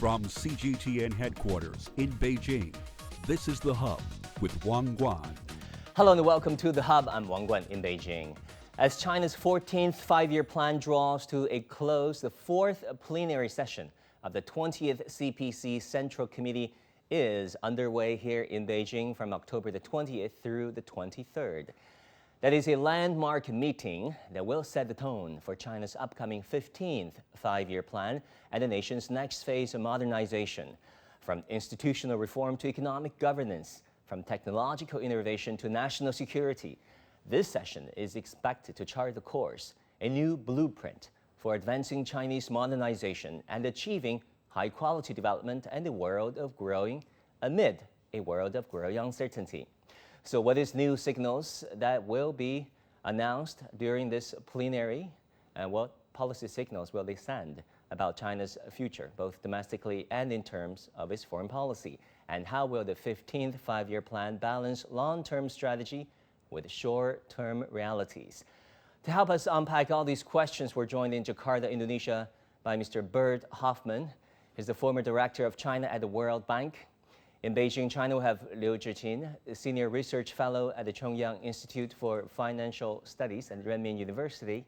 From CGTN headquarters in Beijing, this is The Hub with Wang Guan. Hello and welcome to The Hub. I'm Wang Guan in Beijing. As China's 14th five-year plan draws to a close, the fourth plenary session of the 20th CPC Central Committee is underway here in Beijing from October the 20th through the 23rd. That is a landmark meeting that will set the tone for China's upcoming 15th five-year plan and the nation's next phase of modernization. From institutional reform to economic governance, from technological innovation to national security, this session is expected to chart the course, a new blueprint for advancing Chinese modernization and achieving high-quality development and a world of growing amid a world of growing uncertainty. So what is new signals that will be announced during this plenary, and what policy signals will they send about China's future, both domestically and in terms of its foreign policy? And how will the 15th five-year plan balance long-term strategy with short-term realities? To help us unpack all these questions, we're joined in Jakarta, Indonesia by Mr. Bert Hofman. He's the former director of China at the World Bank. In Beijing, China, we have Liu Zhiqin, a senior research fellow at the Chongyang Institute for Financial Studies at Renmin University.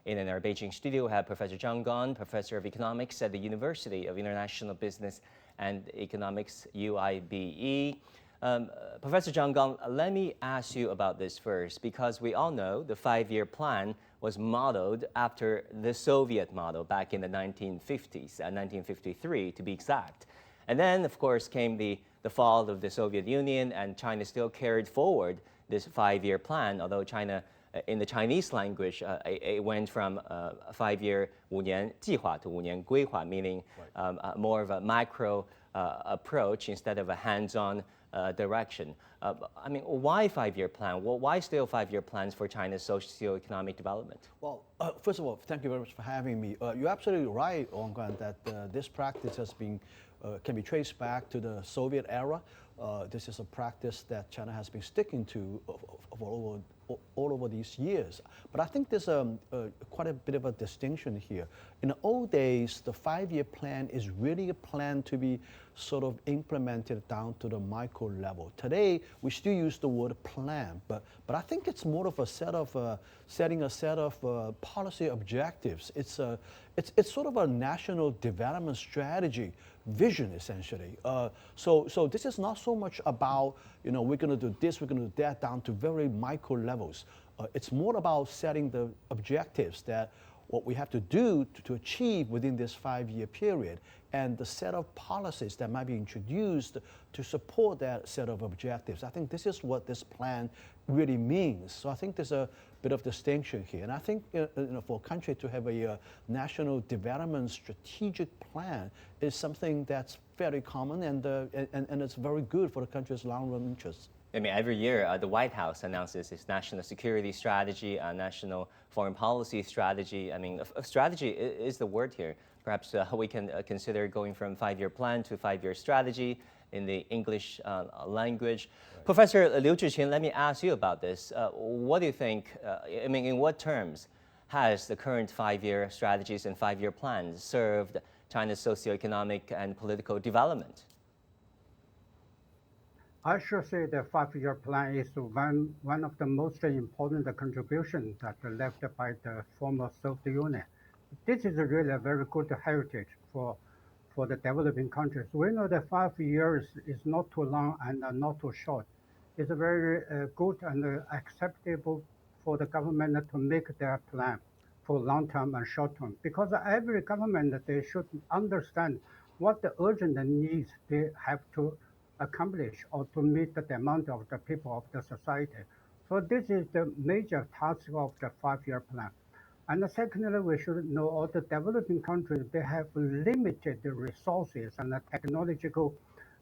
In our Beijing studio, we have Professor John Gong, professor of economics at the University of International Business and Economics, UIBE. Professor John Gong, let me ask you about this first, because we all know the five-year plan was modeled after the Soviet model back in the 1950s, 1953 to be exact. And then, of course, came the fall of the Soviet Union, and China still carried forward this five-year plan, although China, in the Chinese language, it went from a five-year 五年计划 to 五年规划, meaning more of a macro approach instead of a hands-on direction. I mean, why five-year plan? Well, why still five-year plans for China's socio-economic development? Well, first of all, thank you very much for having me. You're absolutely right, Wang Guan, that this practice has been can be traced back to the Soviet era. This is a practice that China has been sticking to all over these years. But I think there's quite a bit of a distinction here. In the old days, the five-year plan is really a plan to be sort of implemented down to the micro level. Today, we still use the word plan, but I think it's more of a set of setting a set of policy objectives. It's sort of a national development strategy vision, essentially. So this is not so much about, we're going to do this, we're going to do that, down to very micro levels. It's more about setting the objectives that what we have to do to achieve within this five-year period, and the set of policies that might be introduced to support that set of objectives. I think this is what this plan really means. So I think there's a bit of distinction here. And I think for a country to have a national development strategic plan is something that's fairly common, and it's very good for the country's long-run interests. I mean, every year, the White House announces its national security strategy, national foreign policy strategy. I mean, strategy is the word here. Perhaps we can consider going from five-year plan to five-year strategy in the English language. Right. Professor Liu Zhiqin, let me ask you about this. What do you think, I mean, in what terms has the current five-year strategies and five-year plans served China's socioeconomic and political development? I should say the five-year plan is one of the most important contributions that were left by the former Soviet Union. This is really a very good heritage for the developing countries. We know that 5 years is not too long and not too short. It's very good and acceptable for the government to make their plan for long-term and short-term, because every government, they should understand what the urgent needs they have to accomplish or to meet the demand of the people of the society. So this is the major task of the five-year plan. And secondly, we should know all the developing countries, they have limited resources and the technological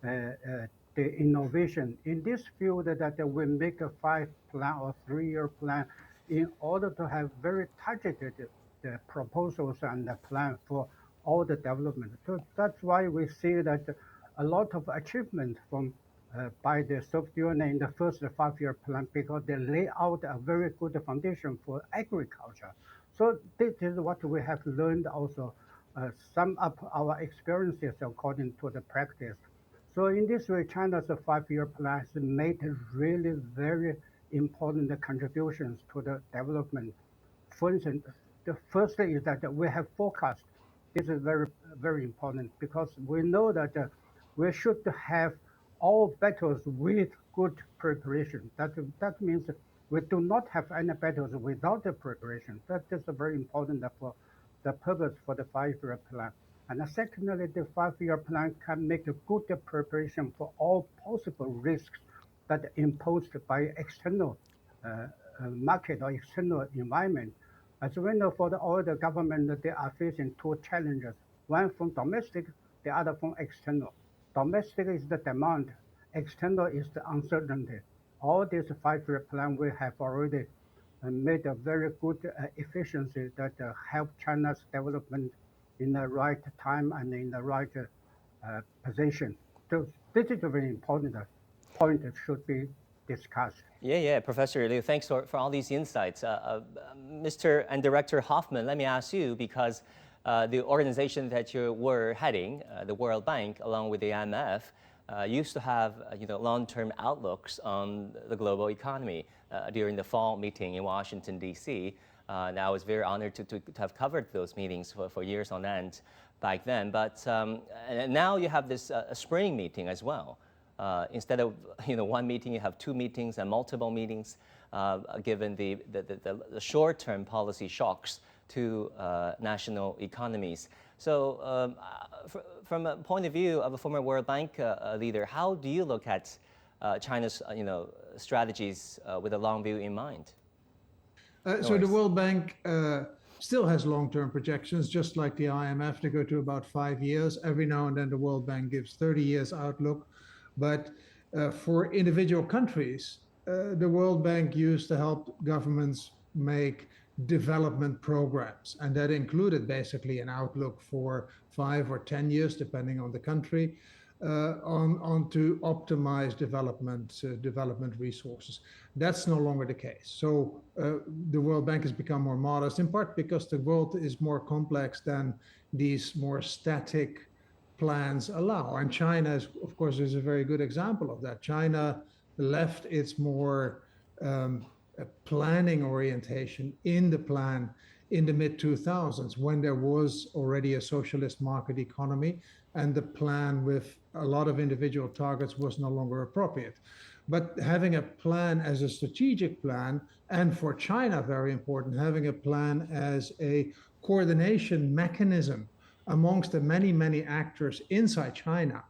the innovation in this field, that we make a 5 plan or 3-year plan in order to have very targeted the proposals and the plan for all the development. So that's why we see that a lot of achievement from by the Soviet Union in the first 5-year plan, because they lay out a very good foundation for agriculture. So this is what we have learned also sum up our experiences according to the practice. So in this way, China's five-year plan has made really very important contributions to the development. For instance, the first thing is that we have forecast. This is very, very important because we know that we should have all battles with good preparation. That means we do not have any battles without the preparation. That is very important for the purpose for the five-year plan. And secondly, the five-year plan can make a good preparation for all possible risks that are imposed by external uh, market or external environment. As we know, for all the government, they are facing two challenges, one from domestic, the other from external. Domestic is the demand, external is the uncertainty. All these five-year plan we have already made a very good efficiency that help China's development in the right time and in the right position. So this is a very important point that should be discussed. Yeah, Professor Liu, thanks for all these insights. Mr. and Director Hoffman, let me ask you, because the organization that you were heading, the World Bank, along with the IMF, used to have long-term outlooks on the global economy during the fall meeting in Washington, D.C. And I was very honored to have covered those meetings for years on end back then. But and now you have this spring meeting as well. Instead of one meeting, you have two meetings and multiple meetings, given the short-term policy shocks to national economies. So from a point of view of a former World Bank leader, how do you look at China's strategies with a long view in mind? So the World Bank still has long-term projections, just like the IMF. They go to about 5 years. Every now and then the World Bank gives 30 years outlook. But for individual countries, the World Bank used to help governments make development programs. And that included basically an outlook for 5 or 10 years, depending on the country, on to optimize development resources. That's no longer the case. So the World Bank has become more modest, in part because the world is more complex than these more static plans allow. And China, of course, is a very good example of that. China left its more planning orientation in the plan in the mid-2000s, when there was already a socialist market economy, and the plan with a lot of individual targets was no longer appropriate. But having a plan as a strategic plan, and for China, very important, having a plan as a coordination mechanism amongst the many actors inside China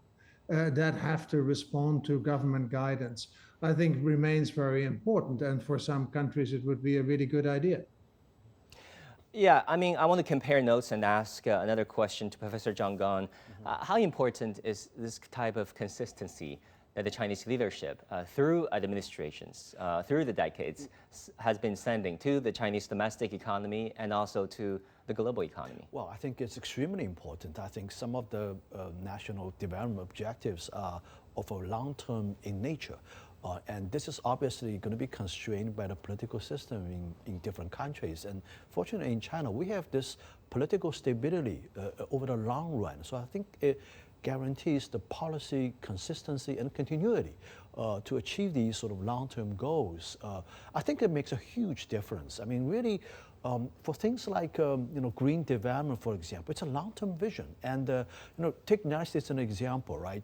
that have to respond to government guidance, I think remains very important. And for some countries, it would be a really good idea. Yeah, I mean, I want to compare notes and ask another question to Professor John Gong. How important is this type of consistency that the Chinese leadership, through administrations, through the decades, has been sending to the Chinese domestic economy and also to the global economy? Well, I think it's extremely important. I think some of the national development objectives are of a long-term in nature. And this is obviously going to be constrained by the political system in different countries. And fortunately in China, we have this political stability over the long run. So I think it guarantees the policy consistency and continuity to achieve these sort of long-term goals. I think it makes a huge difference. I mean, really, for things like green development, for example, it's a long-term vision. And take the United States as an example, right?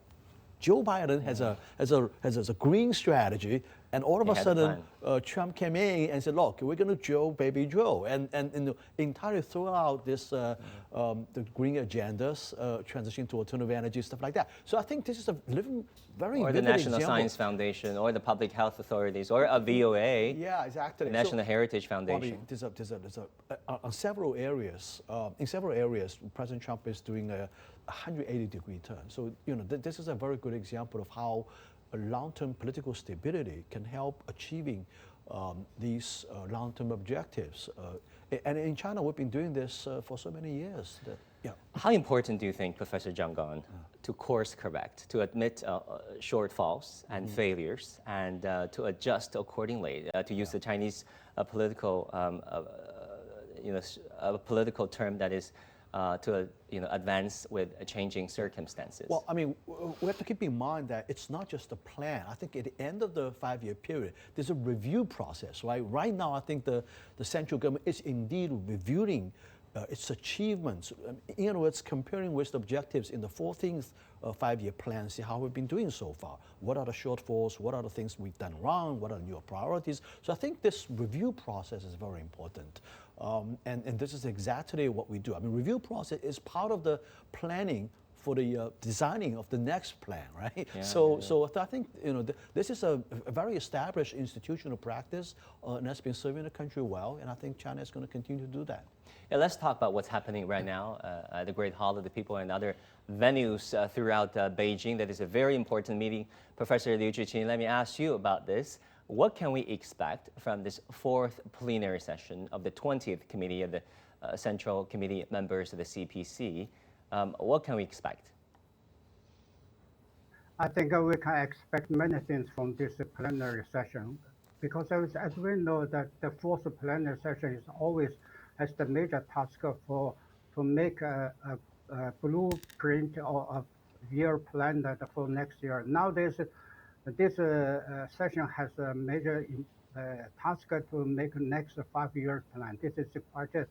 Joe Biden has a green strategy, and all of a sudden Trump came in and said, "Look, we're going to Joe, baby Joe," and entirely throw out this the green agendas, transition to alternative energy, stuff like that. So I think this is a living, very or the National example. Science Foundation, or the public health authorities, or a VOA. Yeah, exactly. The National Heritage Foundation. Bobby, there's on several areas. In several areas, President Trump is doing a 180-degree turn. So this is a very good example of how a long-term political stability can help achieving these long-term objectives. And in China, we've been doing this for so many years. How important do you think, Professor John Gong, to course correct, to admit shortfalls and failures, and to adjust accordingly, to use the Chinese political, a political term that is to advance with changing circumstances? Well, I mean, we have to keep in mind that it's not just a plan. I think at the end of the 5-year period, there's a review process, right? Right now, I think the central government is indeed reviewing its achievements. In other words, comparing with the objectives in the 14th 5-year plan, see how we've been doing so far. What are the shortfalls? What are the things we've done wrong? What are the new priorities? So I think this review process is very important. And this is exactly what we do. I mean, review process is part of the planning for the designing of the next plan, right? Yeah, so I think this is a very established institutional practice, and that's been serving the country well. And I think China is going to continue to do that. Yeah, let's talk about what's happening right now at the Great Hall of the People and other venues throughout Beijing. That is a very important meeting. Professor Liu Zhiqin, let me ask you about this. What can we expect from this 4th plenary session of the 20th Committee of the Central Committee members of the CPC? What can we expect? I think we can expect many things from this plenary session, because as we know that the 4th plenary session is always has the major task to make a blueprint or a year plan for next year. Now this session has a major task to make next 5-year plan. This is quite a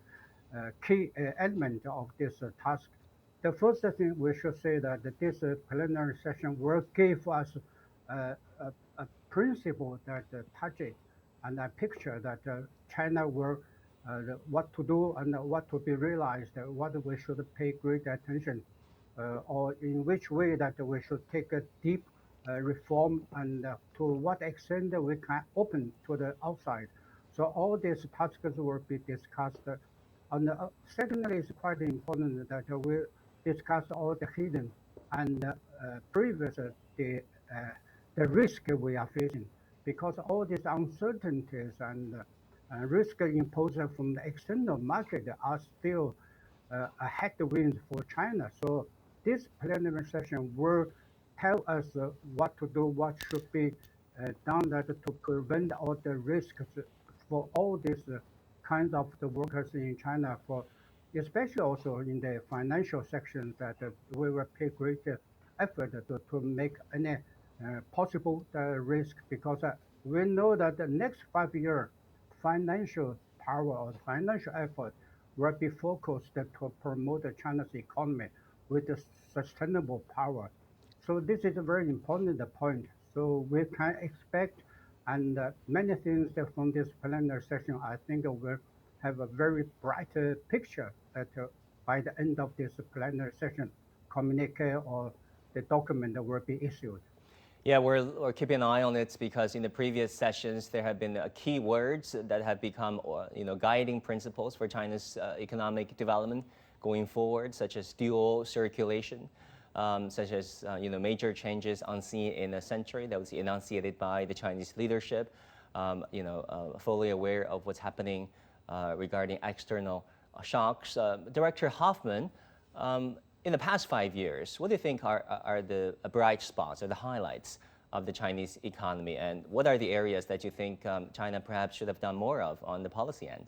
key element of this task. The first thing we should say that this plenary session will give us a principle that touches and a picture that China will what to do and what to be realized, what we should pay great attention, or in which way that we should take a deep reform, and to what extent we can open to the outside. So all these tasks will be discussed. And secondly, it's quite important that we discuss all the hidden and previous the risk we are facing, because all these uncertainties and risk imposed from the external market are still a headwind for China. So this plenary session will tell us what to do, what should be done to prevent all the risks for all these kinds of the workers in China, for especially also in the financial section, that we will pay great effort to make any possible risk, because we know that the next 5-year financial power or financial effort will be focused to promote China's economy with a sustainable power. So this is a very important point. So we can expect and many things from this plenary session. I think will have a very bright picture that by the end of this plenary session, communique or the document will be issued. Yeah, we're keeping an eye on it, because in the previous sessions there have been key words that have become guiding principles for China's economic development going forward, such as dual circulation, such as major changes unseen in a century that was enunciated by the Chinese leadership, fully aware of what's happening regarding external shocks. Director Hofman, in the past 5 years, what do you think are the bright spots or the highlights of the Chinese economy, and what are the areas that you think China perhaps should have done more of on the policy end?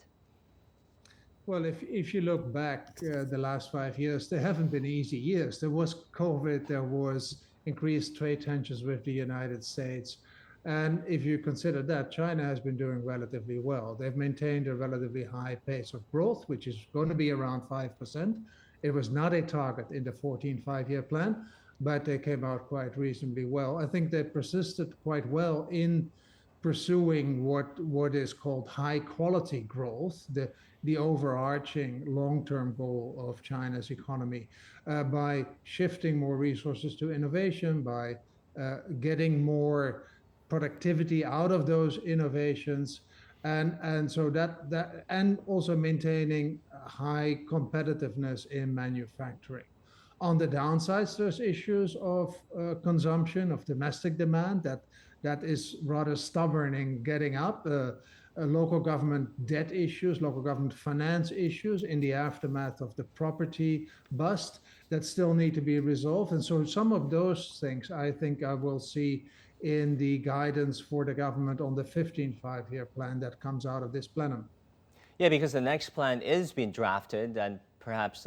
Well, if you look back the last 5 years, there haven't been easy years. There was COVID, there was increased trade tensions with the United States. And if you consider that, China has been doing relatively well. They've maintained a relatively high pace of growth, which is going to be around 5%. It was not a target in the 14th 5-year plan, but they came out quite reasonably well. I think they persisted quite well in pursuing what is called high quality growth, the overarching long-term goal of China's economy, by shifting more resources to innovation, by getting more productivity out of those innovations, and so that and also maintaining high competitiveness in manufacturing. On the downsides, there's issues of consumption, of domestic demand that is rather stubborn in getting up. Local government debt issues, local government finance issues in the aftermath of the property bust that still need to be resolved. And so some of those things I think I will see in the guidance for the government on the 15th 5-year plan that comes out of this plenum. Yeah, because the next plan is being drafted, and perhaps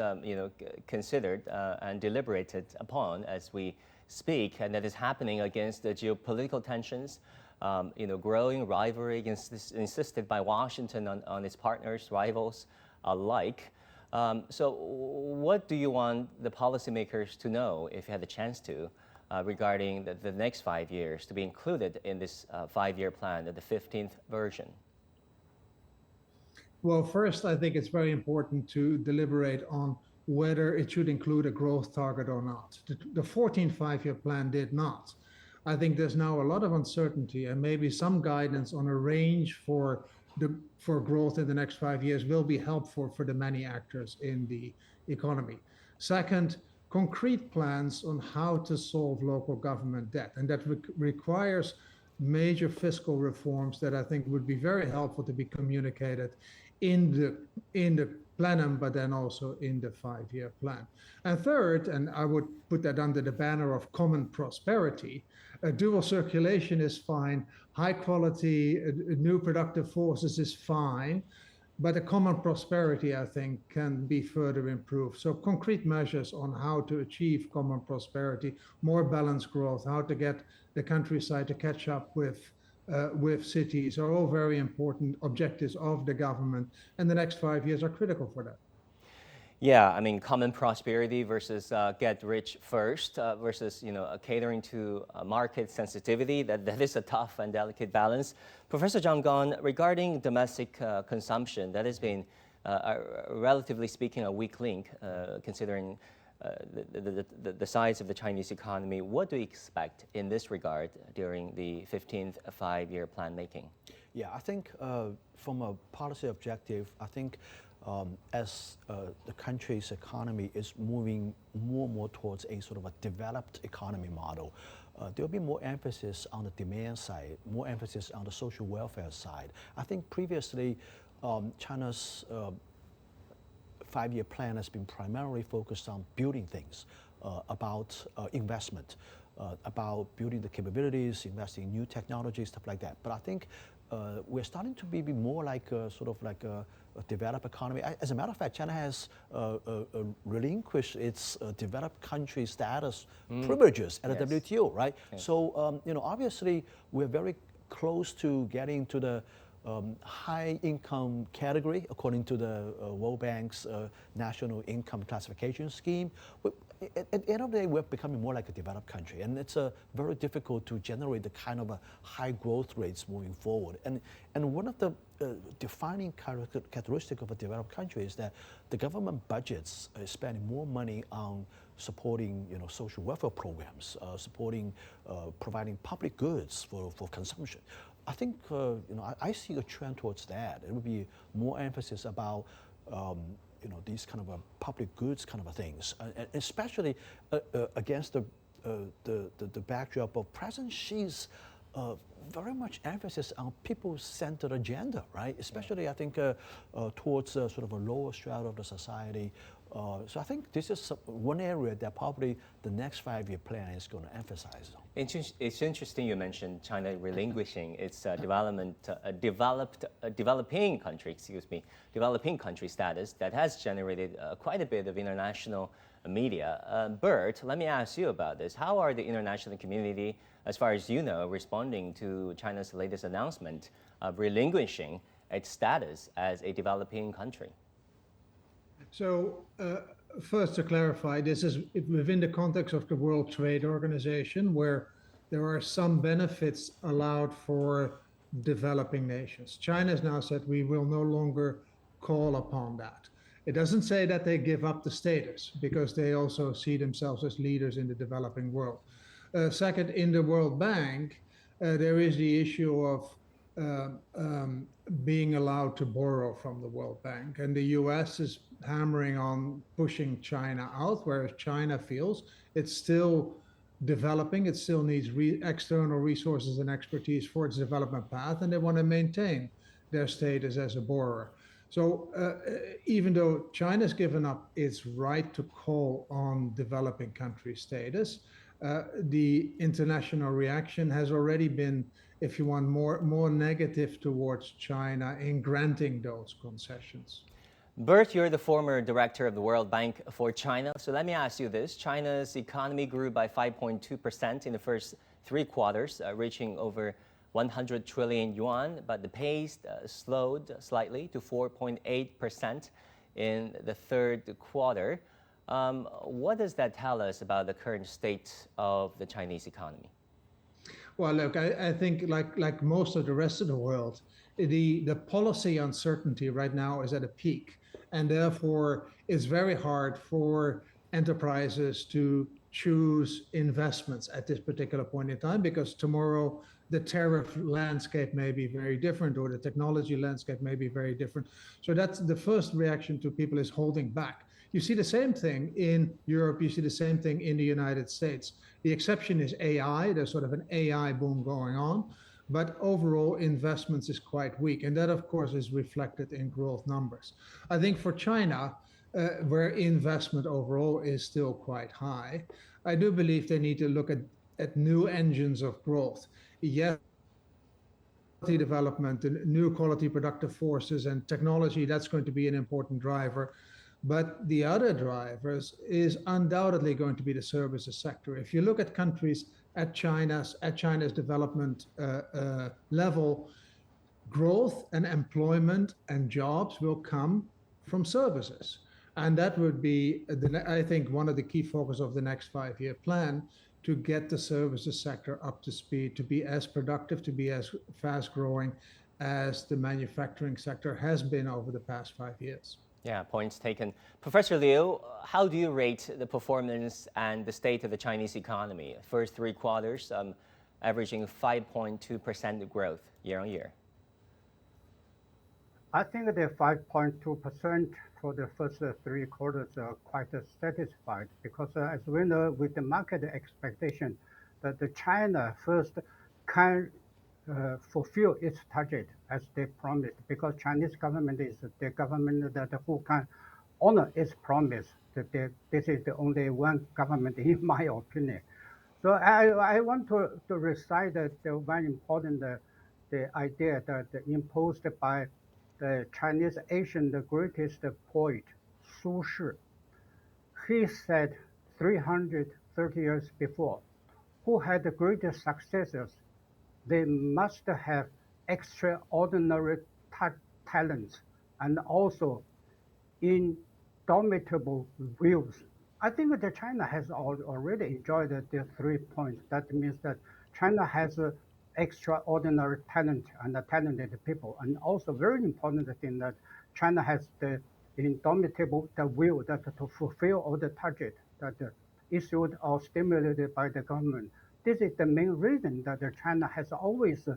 considered and deliberated upon as we speak, and that is happening against the geopolitical tensions, growing rivalry insisted by Washington on its partners, rivals alike. So what do you want the policymakers to know, if you had the chance to, regarding the next 5 years to be included in this 5-year plan, the 15th version? Well, first, I think it's very important to deliberate on whether it should include a growth target or not. The 14th 5-year plan did not. I think there's now a lot of uncertainty, and maybe some guidance on a range for growth in the next 5 years will be helpful for the many actors in the economy. Second, concrete plans on how to solve local government debt, and that requires major fiscal reforms that I think would be very helpful to be communicated in the plenum, but then also in the 5-year plan. And third, and I would put that under the banner of common prosperity, dual circulation is fine, high quality, new productive forces is fine, but a common prosperity, I think, can be further improved. So concrete measures on how to achieve common prosperity, more balanced growth, how to get the countryside to catch up with cities are all very important objectives of the government, and the next 5 years are critical for that. Yeah, I mean, common prosperity versus get rich first versus catering to market sensitivity. That is a tough and delicate balance. Professor John Gong, regarding domestic consumption, that has been relatively speaking a weak link considering the size of the Chinese economy. What do you expect in this regard during the 15th 5-year plan making? Yeah, I think from a policy objective, I think as the country's economy is moving more and more towards a sort of a developed economy model, there will be more emphasis on the demand side, more emphasis on the social welfare side. I think previously China's 5-year plan has been primarily focused on building things, about investment, about building the capabilities, investing in new technologies, stuff like that. But I think we're starting to be more like a developed economy. As a matter of fact, China has relinquished its developed country status privileges at the WTO, right? Yes. So, obviously, we're very close to getting to the high income category according to the World Bank's national income classification scheme. At the end of the day, we're becoming more like a developed country, and it's very difficult to generate the kind of high growth rates moving forward. And one of the defining characteristic of a developed country is that the government budgets is spending more money on supporting social welfare programs, providing public goods for consumption. I think I see a trend towards that. It would be more emphasis about these kind of public goods kind of things, especially against the backdrop of President Xi's very much emphasis on people-centered agenda, right? Especially, I think, towards sort of a lower strata of the society. So I think this is one area that probably the next 5-year plan is going to emphasize on. It's interesting you mentioned China relinquishing its developing country status that has generated quite a bit of international media. Bert, let me ask you about this. How are the international community, as far as you know, responding to China's latest announcement of relinquishing its status as a developing country? So first, to clarify, this is within the context of the World Trade Organization, where there are some benefits allowed for developing nations. China has now said we will no longer call upon that. It doesn't say that they give up the status, because they also see themselves as leaders in the developing world. Second, in the World Bank, there is the issue of being allowed to borrow from the World Bank. And the US is hammering on pushing China out, whereas China feels it's still developing, it still needs external resources and expertise for its development path, and they want to maintain their status as a borrower. So even though China's given up its right to call on developing country status, the international reaction has already been, if you want, more negative towards China in granting those concessions. Bert, you're the former director of the World Bank for China. So let me ask you this. China's economy grew by 5.2% in the first 3 quarters, reaching over 100 trillion yuan, but the pace slowed slightly to 4.8% in the third quarter. What does that tell us about the current state of the Chinese economy? Well, look, I think like most of the rest of the world, the policy uncertainty right now is at a peak, and therefore it's very hard for enterprises to choose investments at this particular point in time, because tomorrow the tariff landscape may be very different, or the technology landscape may be very different. So that's the first reaction to people, is holding back. You see the same thing in Europe, you see the same thing in the United States. The exception is AI. There's sort of an AI boom going on, but overall investments is quite weak. And that, of course, is reflected in growth numbers. I think for China, where investment overall is still quite high, I do believe they need to look at new engines of growth. Yes, development and new quality productive forces and technology, that's going to be an important driver. But the other drivers is undoubtedly going to be the services sector. If you look at countries at China's development level, growth and employment and jobs will come from services. And that would be, I think, one of the key focus of the next 5-year plan, to get the services sector up to speed, to be as productive, to be as fast growing as the manufacturing sector has been over the past 5 years. Yeah, points taken. Professor Liu, how do you rate the performance and the state of the Chinese economy? First 3 quarters, averaging 5.2% growth year on year. I think the 5.2% for the first 3 quarters are quite satisfied, because as we know, with the market expectation that the China first can fulfill its target as they promised, because Chinese government is the government that who can honor its promise. That this is the only one government, in my opinion. So I want to recite the very important the idea that imposed by the Chinese Asian, the greatest poet, Su Shi. He said 330 years before, who had the greatest successors, they must have extraordinary talents and also indomitable wills. I think that China has already enjoyed the 3 points. That means that China has extraordinary talent and talented people, and also very important thing that China has the indomitable will that to fulfill all the target that issued or stimulated by the government. This is the main reason that China has always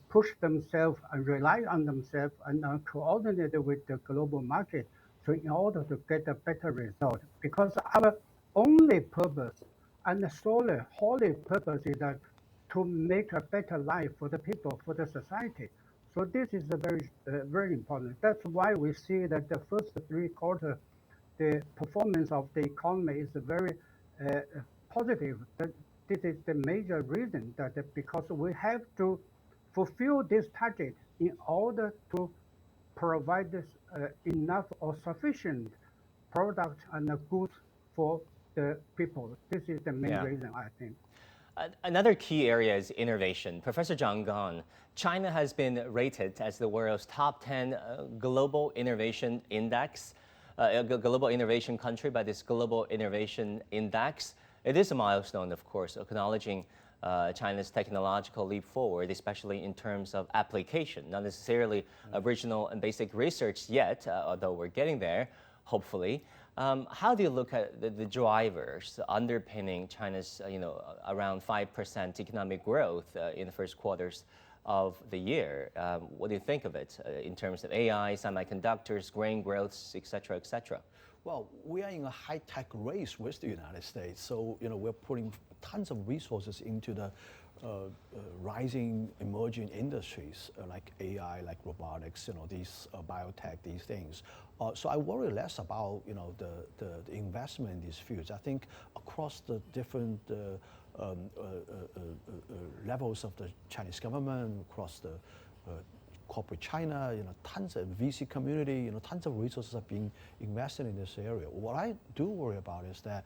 pushed themselves and rely on themselves and coordinated with the global market, so in order to get a better result. Because our only purpose and solely holy purpose is that to make a better life for the people, for the society. So this is very important. That's why we see that the first 3 quarters, the performance of the economy is very positive. This is the major reason that because we have to fulfill this target in order to provide this, enough or sufficient products and goods for the people. This is the main reason, I think. Another key area is innovation. Professor John Gong, China has been rated as the world's top 10 global innovation index, global innovation country by this Global Innovation Index. It is a milestone, of course, acknowledging China's technological leap forward, especially in terms of application, not necessarily original and basic research yet, although we're getting there, hopefully. How do you look at the drivers underpinning China's, around 5% economic growth in the first quarters of the year? What do you think of it in terms of AI, semiconductors, grain growths, et cetera, et cetera? Well, we are in a high-tech race with the United States, so we're putting tons of resources into the rising emerging industries like AI, like robotics, these biotech, these things. So I worry less about the investment in these fields. I think across the different levels of the Chinese government, across the corporate China, tons of VC community, tons of resources are being invested in this area. What I do worry about is that,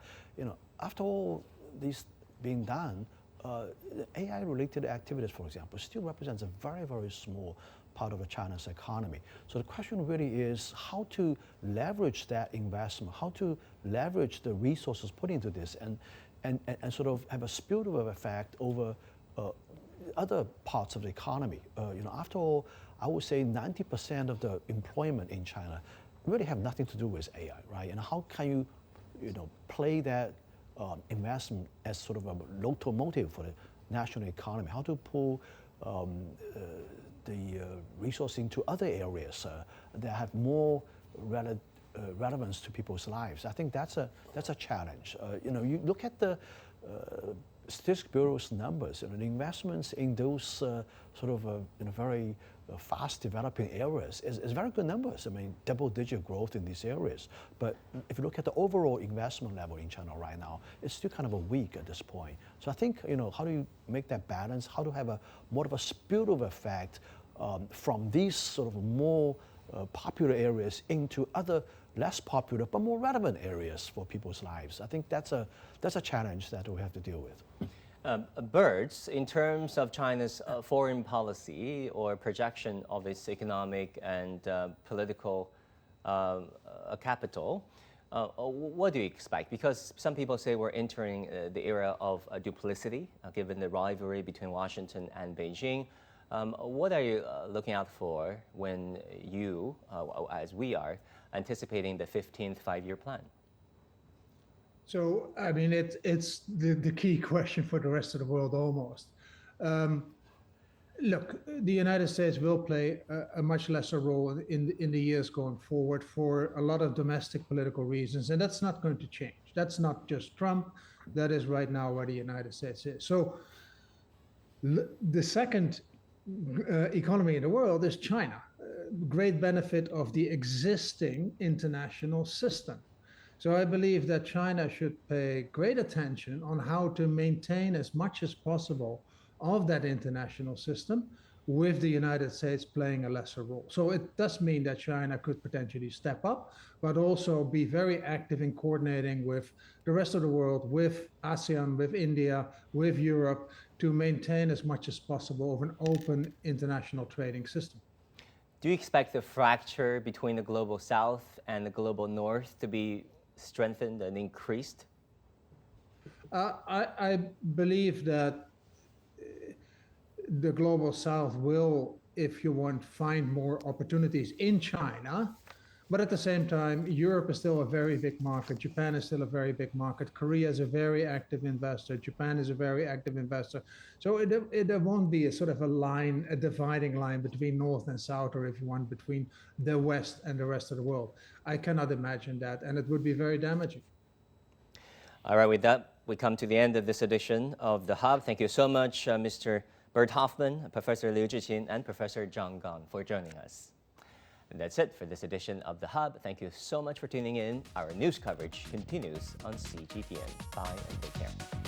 after all these being done, AI-related activities, for example, still represents a very, very small part of China's economy. So the question really is how to leverage that investment, how to leverage the resources put into this, and sort of have a spillover effect over other parts of the economy. After all, I would say 90% of the employment in China really have nothing to do with AI, right? And how can you, play that investment as sort of a locomotive for the national economy? How to pull the resource into other areas that have more relevance to people's lives? I think that's a challenge. You look at the Statistics Bureau's numbers, the investments in those sort of very fast developing areas is very good numbers. I mean, double-digit growth in these areas. But if you look at the overall investment level in China right now, it's still kind of weak at this point. So I think, how do you make that balance? How to have more of a spillover effect from these sort of more popular areas into other less popular but more relevant areas for people's lives? I think that's a challenge that we have to deal with. Bert, in terms of China's foreign policy or projection of its economic and political capital, what do you expect? Because some people say we're entering the era of duplicity, given the rivalry between Washington and Beijing. What are you looking out for when you, as we are, anticipating the 15th five-year plan? So, I mean, it's the key question for the rest of the world almost. Look, the United States will play a much lesser role in the years going forward for a lot of domestic political reasons, and that's not going to change. That's not just Trump. That is right now where the United States is. So the second economy in the world is China. Great benefit of the existing international system. So I believe that China should pay great attention on how to maintain as much as possible of that international system with the United States playing a lesser role. So it does mean that China could potentially step up, but also be very active in coordinating with the rest of the world, with ASEAN, with India, with Europe, to maintain as much as possible of an open international trading system. Do you expect the fracture between the global south and the global north to be strengthened and increased? I believe that the global south will, if you want, find more opportunities in China. But at the same time, Europe is still a very big market. Japan is still a very big market. Korea is a very active investor. Japan is a very active investor. So there won't be a sort of a dividing line between North and South, or if you want, between the West and the rest of the world. I cannot imagine that, and it would be very damaging. All right, with that, we come to the end of this edition of The Hub. Thank you so much, Mr. Bert Hofman, Professor Liu Zhiqin, and Professor John Gong for joining us. And that's it for this edition of The Hub. Thank you so much for tuning in. Our news coverage continues on CGTN. Bye and take care.